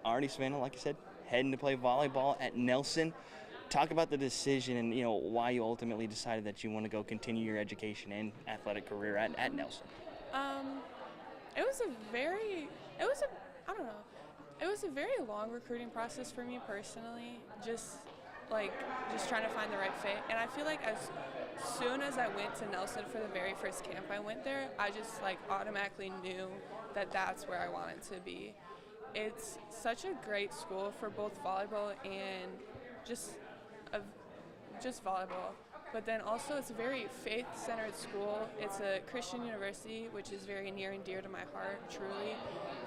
already, Savannah, like I said, heading to play volleyball at Nelson. Talk about the decision and why you ultimately decided that you want to go continue your education and athletic career at Nelson. Um, it was a very, it was a, I don't know, it was a very long recruiting process for me personally. Just trying to find the right fit. And I feel like as soon as I went to Nelson for the very first camp I went there, I just automatically knew that that's where I wanted to be. It's such a great school for both volleyball and just a, just volleyball. But then also it's a very faith-centered school. It's a Christian university, which is very near and dear to my heart, truly.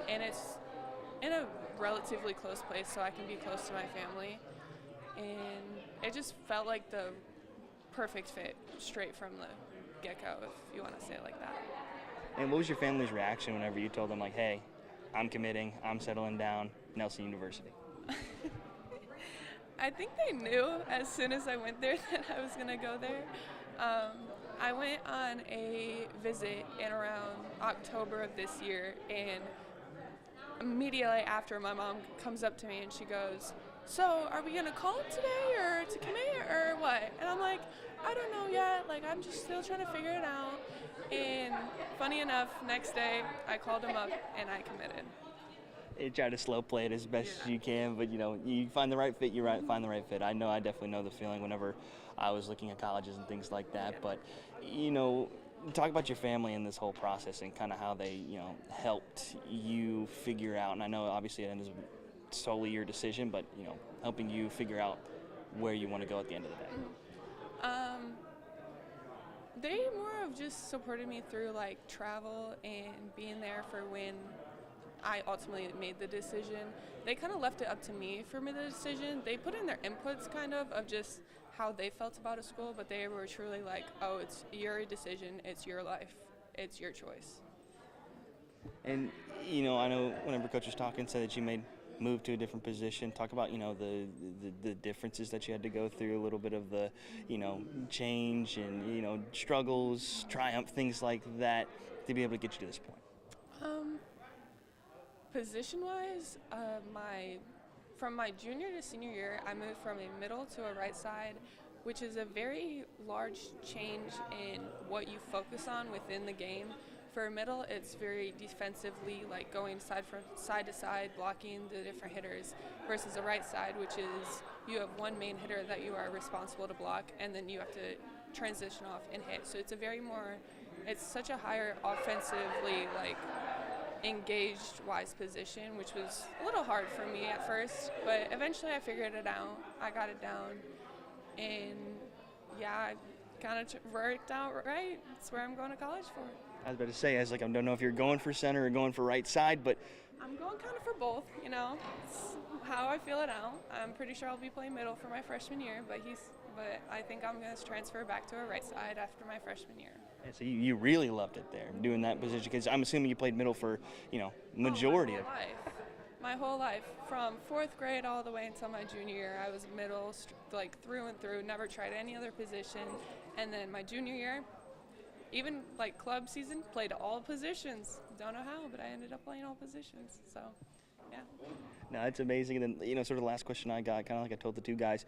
And it's in a relatively close place, so I can be close to my family. And it just felt like the perfect fit straight from the get-go, if you want to say it like that. And what was your family's reaction whenever you told them, like, hey, I'm committing, I'm settling down, Nelson University? I think they knew as soon as I went there that I was going to go there. I went on a visit in around October of this year, and immediately after, my mom comes up to me and she goes, "So are we going to call him today or to commit or what?" And I'm like, "I don't know yet. I'm just still trying to figure it out." And funny enough, next day I called him up and I committed. You try to slow play it as best as you can, but you find the right fit. Find the right fit. I know, I definitely know the feeling whenever I was looking at colleges and things like that. But talk about your family in this whole process and kind of how they helped you figure out. And I know obviously it is solely your decision, but helping you figure out where you want to go at the end of the day. They more of just supported me through travel and being there for when I ultimately made the decision. They kind of left it up to me for me the decision. They put in their inputs of just how they felt about a school, but they were truly like, "Oh, it's your decision, it's your life, it's your choice." And I know whenever coach was talking, said that you made move to a different position. Talk about the differences that you had to go through, a little bit of the change and struggles, triumph, things like that to be able to get you to this point. Position-wise, from my junior to senior year, I moved from a middle to a right side, which is a very large change in what you focus on within the game. For a middle, it's very defensively, going from side to side, blocking the different hitters, versus a right side, which is you have one main hitter that you are responsible to block, and then you have to transition off and hit. So it's it's such a higher offensively, engaged wise position, which was a little hard for me at first, but eventually I figured it out. I got it down, and I kind of worked out right. It's where I'm going to college for. I was about to say, I don't know if you're going for center or going for right side, but I'm going kind of for both, It's how I feel it out. I'm pretty sure I'll be playing middle for my freshman year, but I think I'm going to transfer back to a right side after my freshman year. And so you really loved it there, doing that position, because I'm assuming you played middle for, majority of life. My whole life, from fourth grade all the way until my junior year, I was middle, through and through, never tried any other position. And then my junior year, even club season, played all positions. Don't know how, but I ended up playing all positions. So, yeah. No, it's amazing. And then, sort of the last question I got, kind of like I told the two guys,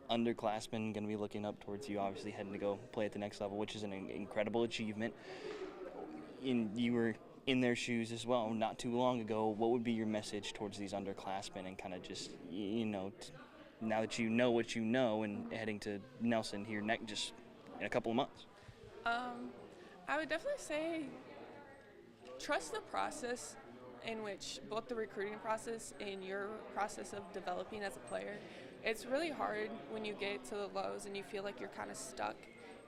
underclassmen going to be looking up towards you, obviously heading to go play at the next level, which is an incredible achievement. You were in their shoes as well not too long ago. What would be your message towards these underclassmen and kind of just, now that you know what you know and heading to Nelson here just in a couple of months? I would definitely say trust the process in which both the recruiting process and your process of developing as a player. It's really hard when you get to the lows and you feel like you're kind of stuck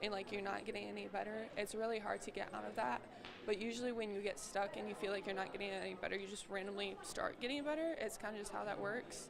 and you're not getting any better. It's really hard to get out of that. But usually when you get stuck and you feel like you're not getting any better, you just randomly start getting better. It's kind of just how that works.